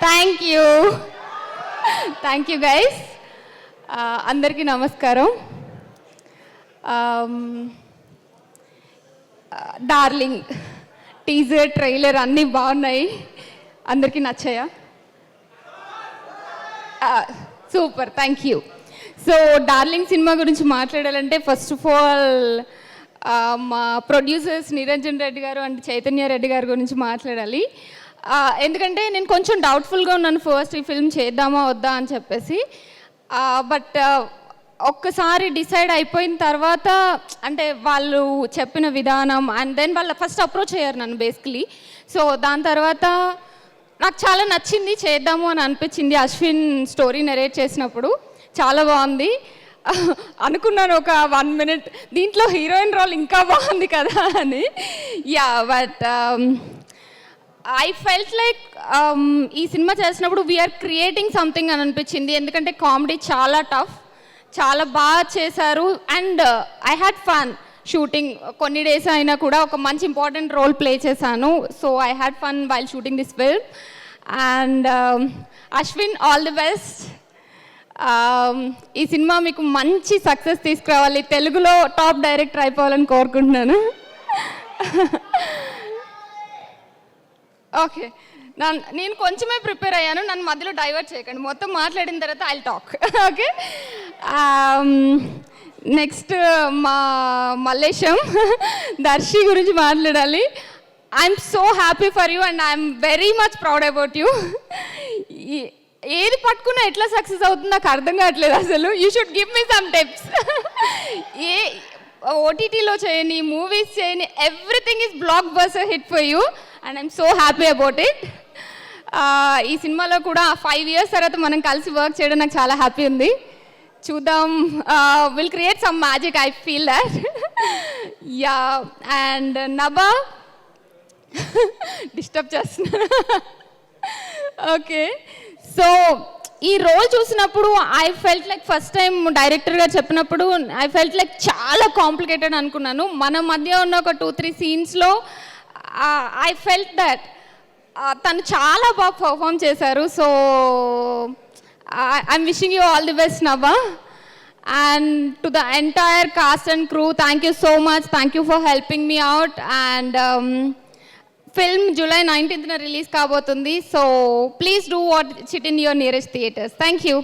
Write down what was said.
Thank you guys. అందరికీ నమస్కారం. Darling teaser trailer అన్నీ బాగున్నాయి. అందరికీ నచ్చాయా? Super, thank you. So Darling సినిమా గురించి మాట్లాడాలంటే ఫస్ట్ ఆఫ్ ఆల్ మా ప్రొడ్యూసర్స్ నిరంజన్ రెడ్డి గారు అండ్ చైతన్య రెడ్డి గారి గురించి మాట్లాడాలి. ఎందుకంటే నేను కొంచెం డౌట్ఫుల్గా ఉన్నాను ఫస్ట్ ఈ ఫిల్మ్ చేద్దామా వద్దా అని చెప్పేసి. బట్ ఒక్కసారి డిసైడ్ అయిపోయిన తర్వాత అంటే వాళ్ళు చెప్పిన విధానం అండ్ దెన్ వాళ్ళు ఫస్ట్ అప్రోచ్ అయ్యారు నన్ను బేసికలీ. సో దాని తర్వాత నాకు చాలా నచ్చింది, చేద్దాము అని అనిపించింది. అశ్విన్ స్టోరీ నెరేట్ చేసినప్పుడు చాలా బాగుంది అనుకున్నాను ఒక 1 minute, దీంట్లో హీరోయిన్ రోల్ ఇంకా బాగుంది కదా అని. Yeah, but I felt like ఈ సినిమా చేసినప్పుడు వీఆర్ క్రియేటింగ్ సంథింగ్ అని అనిపించింది. ఎందుకంటే కామెడీ చాలా టఫ్, చాలా బాగా చేశారు and I had fun shooting. కొన్ని డేస్ అయినా కూడా ఒక మంచి ఇంపార్టెంట్ రోల్ ప్లే చేశాను. So I had fun while shooting this film. And Ashwin, all the best. ఈ సినిమా మీకు మంచి సక్సెస్ తీసుకురావాలి, తెలుగులో టాప్ డైరెక్టర్ అయిపోవాలని కోరుకుంటున్నాను. ఓకే, నేను కొంచెమే ప్రిపేర్ అయ్యాను, నన్ను మధ్యలో డైవర్ట్ చేయకండి. మొత్తం మాట్లాడిన తర్వాత ఐ టాక్. ఓకే, నెక్స్ట్ మా మల్లేశం దర్శి గురించి మాట్లాడాలి. I'm so happy for you and I'm very much proud about you. ఏది పట్టుకున్నా ఎట్లా సక్సెస్ అవుతుంది నాకు అర్థం కావట్లేదు అసలు. You should give me some tips. ఏ ఓటీటీలో చేయని, మూవీస్ చేయని, everything is blockbuster hit for you and I'm so happy about it. ఈ సినిమాలో కూడా 5 years తర్వాత మనం కలిసి వర్క్ చేయడం నాకు చాలా హ్యాపీ ఉంది. చూద్దాం, will create some magic, I feel that. Yeah, and Nabha disturb చేస్తున్నాను. ఓకే, సో ఈ రోల్ చూసినప్పుడు I felt like first time director గారు చెప్పినప్పుడు ఐ ఫెల్ట్ లైక్ చాలా కాంప్లికేటెడ్ అనుకున్నాను. మన మధ్య ఉన్న ఒక 2-3 సీన్స్లో ఐ ఫెల్ట్ దట్ తను చాలా బాగా పర్ఫామ్ చేశారు. So I'm wishing you all the best Nabha. And to the entire cast and crew, thank you so much. Thank you for helping me out. And film July 19th release కాబోతుంది. So please do watch it in your nearest theatres. Thank you.